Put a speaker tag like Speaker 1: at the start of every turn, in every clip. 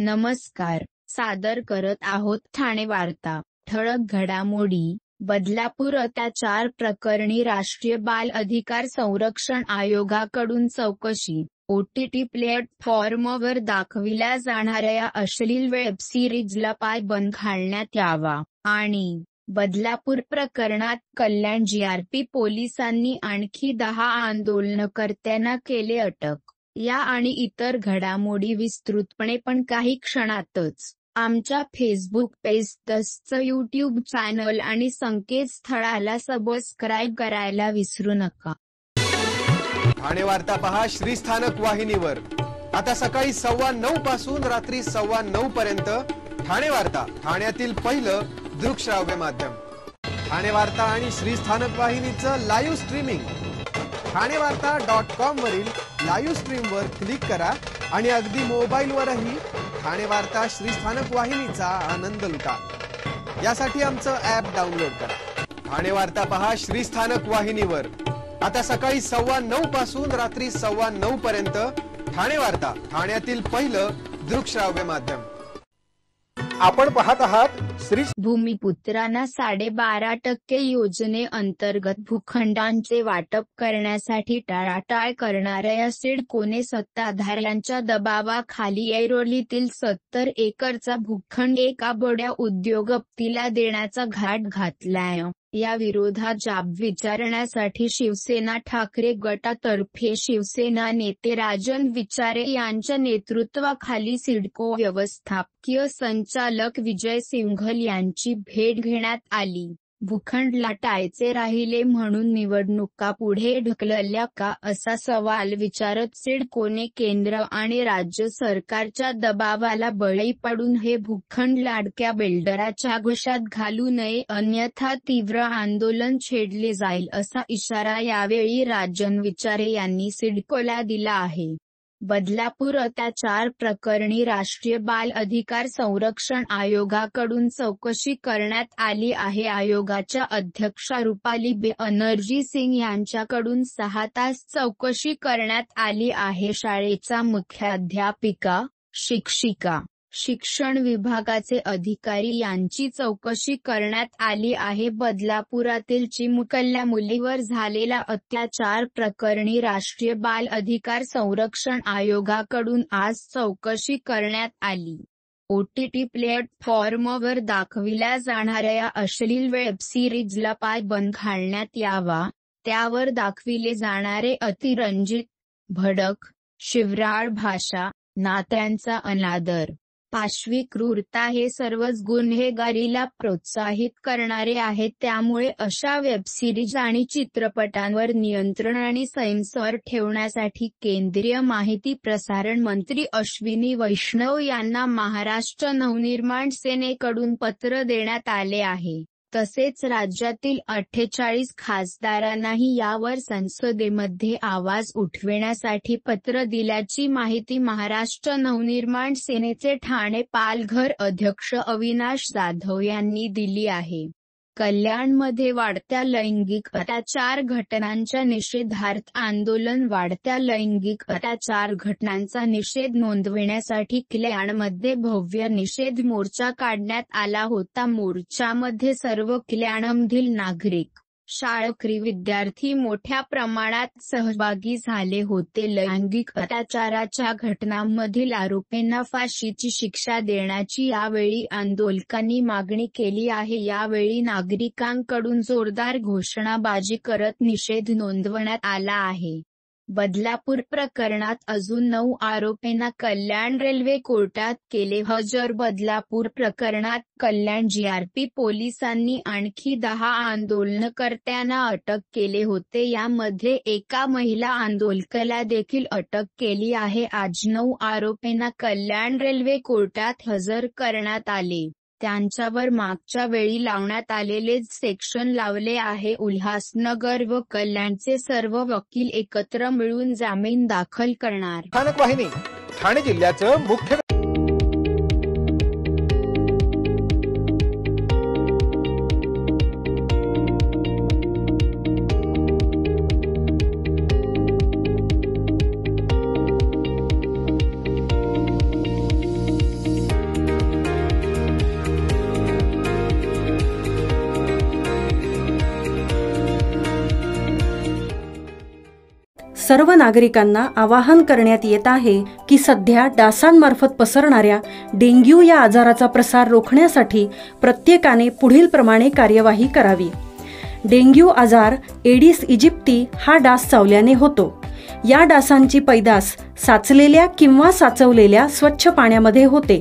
Speaker 1: नमस्कार. सादर करत आहोत ठाणे वार्ता. ठळक घडामोडी. बदलापूर अत्याचार प्रकरणी राष्ट्रीय बाल अधिकार संरक्षण आयोगाकडून चौकशी. OTT प्लॅटफॉर्मवर दाखविल्या जाणाऱ्या अश्लील वेब सिरीजला पायबंद घालण्यात यावा. आणि बदलापूर प्रकरणात कल्याण GRP पोलिसांनी आणखी 10 आंदोलनकर्त्यांना केले अटक. या आणि इतर घडामोडी विस्तृतपणे पण काही क्षणातच. आमच्या फेसबुक पेज तसंच YouTube चॅनल आणि संकेतस्थळाला सबस्क्राईब करायला विसरू नका.
Speaker 2: ठाणे वार्ता पहा श्रीस्थानक वाहिनीवर. आता सकाळी 9:15 पासून रात्री 9:15 पर्यंत ठाणे वार्ता, ठाण्यातील पहिलं दृकश्राव्य माध्यम. ठाणे वार्ता आणि श्रीस्थानक वाहिनीचं लाईव्ह स्ट्रीमिंग. ठाणेवार्ता.com वरील लाईव्ह स्ट्रीमवर क्लिक करा आणि अगदी मोबाईलवरही ठाणे वार्ता श्रीस्थानक वाहिनीचा आनंद लुटा. यासाठी आमचं ॲप डाउनलोड करा. ठाणे वार्ता पहा श्रीस्थानक वाहिनीवर. आता सकाळी 9:15 पासून रात्री 9:15 पर्यंत ठाणे वार्ता, ठाण्यातील पहिलं दृकश्राव्य माध्यम. आपण पाहत आहात श्री
Speaker 1: भूमिपुत्रांना 12.5% योजनेअंतर्गत भूखंडांचे वाटप करण्यासाठी टाळाटाळ करणाऱ्या सिडकोने सत्ताधाऱ्यांच्या दबावाखाली ऐरोलीतील 70 एकरचा भूखंड एका बड्या उद्योगपतीला देण्याचा घाट घातलाय. या विरोधात जाब विचारण्यासाठी शिवसेना ठाकरे गटातर्फे शिवसेना नेते राजन विचारे यांच्या नेतृत्वाखाली सिडको व्यवस्थापकीय संचालक विजय सिंघल यांची भेट घेण्यात आली. भूखंड लाटायचे राहिले म्हणून निवडणुका पुढे ढकलल्या का असा सवाल विचारत सिडकोने केंद्र आणि राज्य सरकारच्या दबावाला बळी पडून हे भूखंड लाडक्या बिल्डराच्या घशात घालू नये, अन्यथा तीव्र आंदोलन छेडले जाईल असा इशारा यावेळी राजन विचारे यांनी सिडकोला दिला आहे. बदलापूर अत्याचार प्रकरणी राष्ट्रीय बाल अधिकार संरक्षण आयोगाकडून चौकशी करण्यात आली आहे. आयोगाच्या अध्यक्षा रुपाली बेनर्जी सिंग यांच्याकडून 6 तास चौकशी करण्यात आली आहे. शाळेचा मुख्याध्यापिका, शिक्षिका, शिक्षण विभागाचे अधिकारी यांची चौकशी करण्यात आली आहे. बदलापुरातील चिमुकल्या मुलीवर झालेला अत्याचार प्रकरणी राष्ट्रीय बाल अधिकार संरक्षण आयोगाकडून आज चौकशी करण्यात आली. OTT प्लॅटफॉर्मवर दाखविल्या जाणाऱ्या अश्लील वेब सिरीजला पायबंद घालण्यात यावा. त्यावर दाखविले जाणारे अतिरंजित, भडक, शिवराळ भाषा, नात्यांचा अनादर, पाशवी क्रूरता हे सर्वच गुन्हेगारीला प्रोत्साहित करणारे आहेत. त्यामुळे अशा वेबसिरीज आणि चित्रपटांवर नियंत्रण आणि सेन्सॉर ठेवण्यासाठी केंद्रीय माहिती प्रसारण मंत्री अश्विनी वैष्णव यांना महाराष्ट्र नवनिर्माण सेनेकडून पत्र देण्यात आले आहे. तसेच राज्यातील 48 खासदारांनाही यावर संसदेमध्ये आवाज उठविण्यासाठी पत्र दिल्याची माहिती महाराष्ट्र नवनिर्माण सेनेचे ठाणे पालघर अध्यक्ष अविनाश जाधव यांनी दिली आहे. कल्याणमध्ये वाढत्या लैंगिक अत्याचार घटनांच्या निषेधार्थ आंदोलन. वाढत्या लैंगिक अत्याचार घटनांचा निषेध नोंदविण्यासाठी कल्याणमध्ये भव्य निषेध मोर्चा काढण्यात आला होता. मोर्चामध्ये सर्व कल्याणमधील नागरिक, शाळकरी, विद्यार्थी मोठ्या प्रमाणात सहभागी झाले होते. लैंगिक अत्याचाराच्या घटनांमधील आरोपींना फाशीची शिक्षा देण्याची यावेळी आंदोलकांनी मागणी केली आहे. यावेळी नागरिकांकडून जोरदार घोषणाबाजी करत निषेध नोंदवण्यात आला आहे. बदलापूर प्रकरणात अजून 9 आरोपींना कल्याण रेल्वे कोर्टात केले हजर. बदलापूर प्रकरणात कल्याण GRP पोलिसांनी आणखी 10 आंदोलनकर्त्यांना अटक केले होते. यामध्ये एका महिला आंदोलकाला देखील अटक केली आहे. आज 9 आरोपींना कल्याण रेल्वे कोर्टात हजर करण्यात आले. त्यांच्यावर मागच्या वेळी लावण्यात आलेले सेक्शन लावले आहे. उल्हासनगर व कल्याणचे सर्व वकील एकत्र मिळून जामीन दाखल करणार.
Speaker 2: स्थानक वाहिनी, ठाणे जिल्ह्याचं मुख्य
Speaker 3: सर्व नागरिकांना आवाहन करण्यात येत आहे की सध्या डासांमार्फत पसरणाऱ्या डेंग्यू या आजाराचा प्रसार रोखण्यासाठी प्रत्येकाने पुढील प्रमाणे कार्यवाही करावी. डेंग्यू आजार एडिस इजिप्ती हा डास चावल्याने होतो. या डासांची पैदास साचलेल्या किंवा साचवलेल्या स्वच्छ पाण्यामध्ये होते.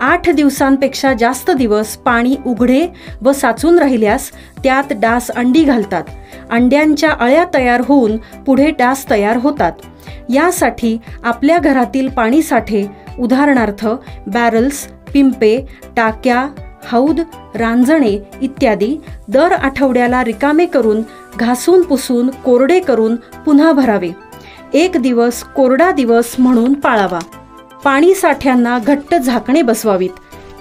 Speaker 3: 8 दिवसांपेक्षा जास्त दिवस पाणी उघडे व साचून राहिल्यास त्यात डास अंडी घालतात. अंड्यांच्या अळ्या तयार होऊन पुढे डास तयार होतात. यासाठी आपल्या घरातील पाणीसाठे उदाहरणार्थ बॅरल्स, पिंपे, टाक्या, हौद, रांजणे इत्यादी दर आठवड्याला रिकामे करून घासून पुसून कोरडे करून पुन्हा भरावे. 1 दिवस कोरडा दिवस म्हणून पाळावा. पाणी साठ्यांना घट्ट झाकणे बसवावीत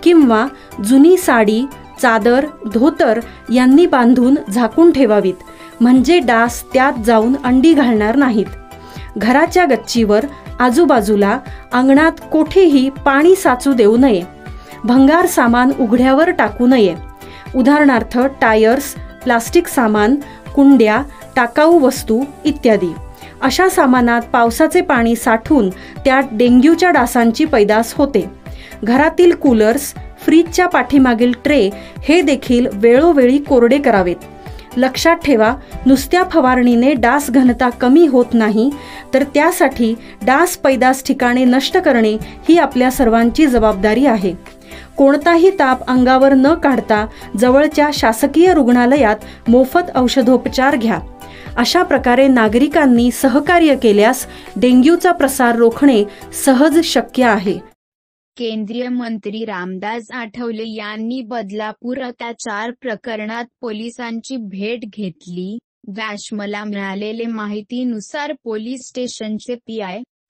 Speaker 3: किंवा जुनी साडी, चादर, धोतर यांनी बांधून झाकून ठेवावीत, म्हणजे डास त्यात जाऊन अंडी घालणार नाहीत. घराच्या गच्चीवर, आजूबाजूला, अंगणात कोठेही पाणी साचू देऊ नये. भंगार सामान उघड्यावर टाकू नये. उदाहरणार्थ टायर्स, प्लास्टिक सामान, कुंड्या, टाकाऊ वस्तू इत्यादी. अशा सामानात पावसाचे पाणी साठून त्यात डेंग्यूच्या डासांची पैदास होते. घरातील कूलर्स, फ्रीजच्या पाठीमागील ट्रे हे देखील वेळोवेळी कोरडे करावेत. लक्षात ठेवा, नुसत्या फवारणीने डास घनता कमी होत नाही, तर त्यासाठी डास पैदास ठिकाणे नष्ट करणे ही आपल्या सर्वांची जबाबदारी आहे. कोणताही ताप अंगावर न काढता जवळच्या शासकीय रुग्णालयात मोफत औषधोपचार घ्या. अशा प्रकारे नागरिकांनी सहकार्य केल्यास डेंग्यूचा प्रसार रोखणे सहज शक्य आहे.
Speaker 1: केंद्रीय मंत्री रामदास आठवले यांनी बदलापूर अत्याचार प्रकरणात पोलिसांची भेट घेतली. मला मिळालेल्या माहितीनुसार पोलीस स्टेशनचे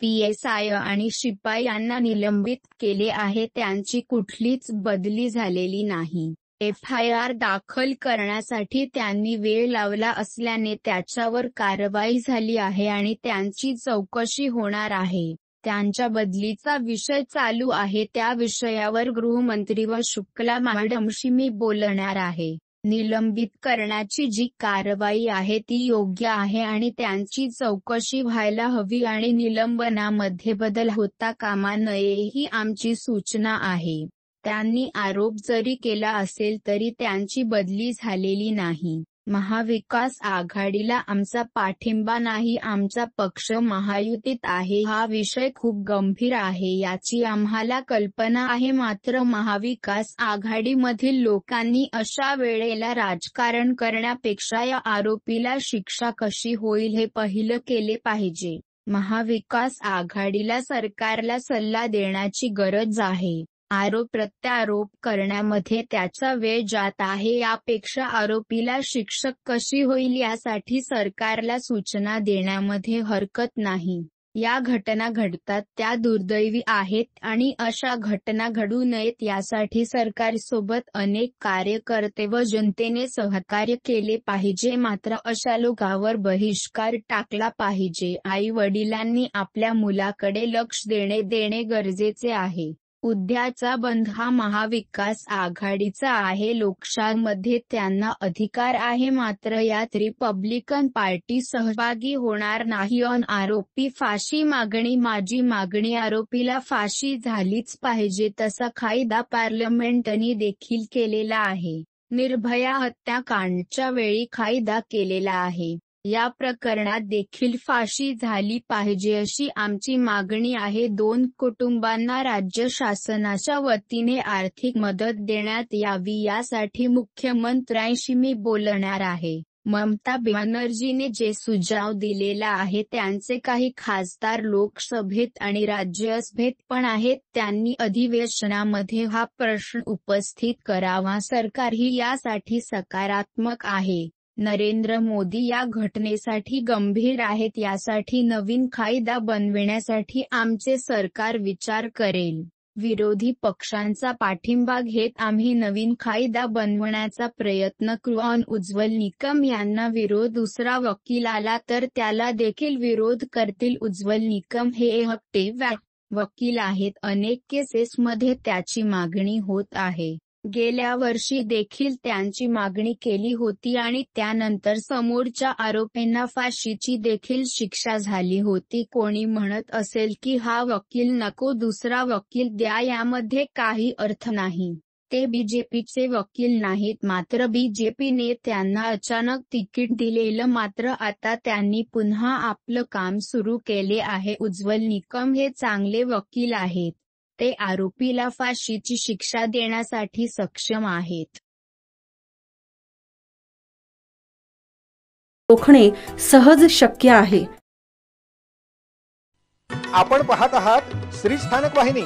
Speaker 1: PSI आणि शिपाई यांना निलंबित केले आहे. त्यांची कुठलीच बदली झालेली नाही. FIR दाखल करण्यासाठी त्यांनी वेळ लावला असल्याने त्याच्यावर कारवाई झाली आहे आणि त्यांची चौकशी होणार आहे. त्यांच्या बदलीचा विषय चालू आहे, त्या विषयावर गृहमंत्री व शुक्ला मॅडमशी मी बोलणार आहे. निलंबित करण्याची जी कारवाई आहे ती योग्य आहे आणि त्यांची चौकशी व्हायला हवी आणि निलंबनामध्ये बदल होता कामा नये ही आमची सूचना आहे. त्यांनी आरोप जरी केला असेल तरी त्यांची बदली झालेली नाही. महाविकास आघाडीला आमचा पाठिंबा नाही. आमचा पक्ष महायुतीत आहे. हा विषय खूप गंभीर आहे याची आम्हाला कल्पना आहे, मात्र महाविकास आघाडीमधील लोकांनी अशा वेळेला राजकारण करण्यापेक्षा या आरोपीला शिक्षा कशी होईल हे पाहिलं केले पाहिजे. महाविकास आघाडीला सरकारला सल्ला देण्याची गरज आहे. आरोप प्रत्यारोप करण्यामध्ये त्याचा वेळ जात आहे, यापेक्षा आरोपीला शिक्षा कशी होईल यासाठी सरकारला सूचना देण्यामध्ये हरकत नाही. या घटना घडतात त्या दुर्दैवी आहेत आणि अशा घटना घडू नयेत यासाठी सरकारसोबत अनेक कार्यकर्ते व जनतेने सहकार्य केले पाहिजे, मात्र अशा लोकांवर बहिष्कार टाकला पाहिजे. आई वडिलांनी आपल्या मुलाकडे लक्ष देणे गरजेचे आहे. उद्याचा बंद हा महाविकास आघाडीचा आहे. लोकशाहीमध्ये त्यांना अधिकार आहे, मात्र यात रिपब्लिकन पार्टी सहभागी होणार नाही. आरोपी फाशी मागणी माझी मागणी आरोपीला फाशी झालीच पाहिजे तसा कायदा पार्लमेंटने देखील केलेला आहे. निर्भया हत्याकांडच्या वेळी कायदा केलेला आहे. या प्रकरणात देखील फाशी झाली पाहिजे अशी आमची मागणी आहे. 2 कुटुंबांना राज्य शासनाच्या वतीने आर्थिक मदत देण्यात यावी यासाठी मुख्यमंत्र्यांशी मी बोलणार आहे. ममता बॅनर्जीने जे सुझाव दिलेला आहे त्यांचे काही खासदार लोकसभेत आणि राज्यसभेत पण आहेत. त्यांनी अधिवेशनामध्ये हा प्रश्न उपस्थित करावा. सरकारही यासाठी सकारात्मक आहे. नरेंद्र मोदी या घटनेसाठी गंभीर आहेत. यासाठी नवीन कायदा बनविण्यासाठी आमचे सरकार विचार करेल. विरोधी पक्षांचा पाठिंबा घेत आम्ही नवीन कायदा बनवण्याचा प्रयत्न करू. उज्ज्वल निकम यांना विरोध, दुसरा वकील आला तर त्याला देखील विरोध करतील. उज्ज्वल निकम हे ऍक्टिव्ह वकील आहेत. अनेक केसेसमध्ये त्याची मागणी होत आहे. गेल्या वर्षी देखील त्यांची मागणी केली होती आणि त्यानंतर समोरच्या आरोपींना फाशीची देखील शिक्षा झाली होती. कोणी म्हणत असेल की हा वकील नको, दुसरा वकील द्या, यामध्ये काही अर्थ नाही. ते बीजेपीचे वकील नाहीत, मात्र बीजेपीने त्यांना अचानक तिकीट दिलेलं. मात्र आता त्यांनी पुन्हा आपलं काम सुरू केले आहे. उज्ज्वल निकम हे चांगले वकील आहेत. ते आरोपीला फाशीची शिक्षा देण्यासाठी सक्षम आहेत.
Speaker 3: रोखणे सहज शक्य आहे.
Speaker 4: आपण पाहत आहात श्री स्थानक वाहिनी,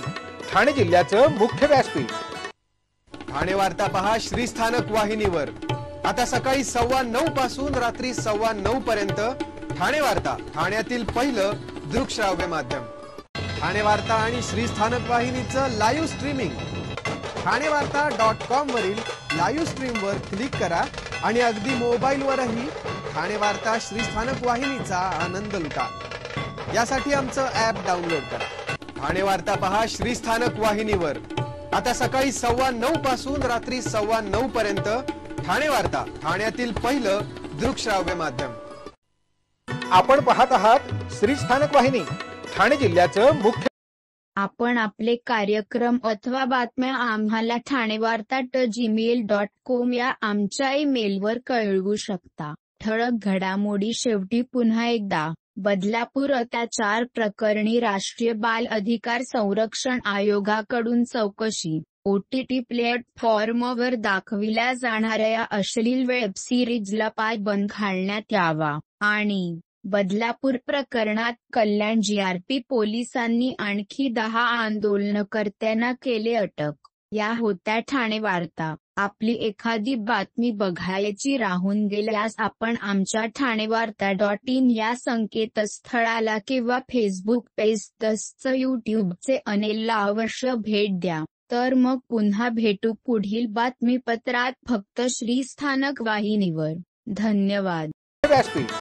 Speaker 4: ठाणे जिल्ह्याचं मुख्य व्यासपीठ.
Speaker 2: ठाणे वार्ता पहा श्री स्थानक वाहिनीवर. आता सकाळी 9:15 पासून रात्री 9:15 पर्यंत ठाणे वार्ता, ठाण्यातील पहिलं दृकश्राव्य माध्यम. ठाणे वार्ता आणि श्री स्थानक वाहिनीचं लाईव्ह स्ट्रीमिंग ठाणेवार्ता.com वरील लाईव्ह स्ट्रीमवर क्लिक करा आणि अगदी मोबाईलवरही ठाणे वार्ता श्री स्थानक वाहिनीचा आनंद लुटा. यासाठी आमचं ॲप डाउनलोड करा. ठाणे वार्ता पहा श्री स्थानक वाहिनीवर. आता सकाळी 9:15 पासून रात्री 9:15 पर्यंत ठाणे वार्ता, ठाण्यातील पहिलं दृकश्राव्य माध्यम.
Speaker 4: आपण पाहत आहात श्री स्थानक वाहिनी, ठाणे जिल्ह्याचं मुख्य.
Speaker 1: आपण आपले कार्यक्रम अथवा बातम्या आम्हाला ठाणेवार्ता@gmail.com या आमच्या ईमेलवर कळवू शकता. ठळक घडामोडी शेवटी पुन्हा एकदा. बदलापूर अत्याचार प्रकरणी राष्ट्रीय बाल अधिकार संरक्षण आयोगाकडून चौकशी. OTT प्लॅटफॉर्मवर दाखविल्या जाणाऱ्या अश्लील वेब सिरीजला पायबंद घालण्यात यावा. आणि बदलापूर प्रकरणात कल्याण GRP पोलिसांनी आणखी 10 आंदोलनकर्त्यांना केले अटक. या होत्या ठाणे वार्ता. आपली एखादी बातमी बघायची राहून गेल्यास आपण आमच्या ठाणेवार्ता.in या संकेतस्थळाला किंवा फेसबुक पेज तसंच यूट्यूबचे चॅनेलला अवश्य भेट द्या. तर मग पुन्हा भेटू पुढील बातमीपत्रात, फक्त श्री स्थानक वाहिनीवर. धन्यवाद.
Speaker 4: व्यासपीठ.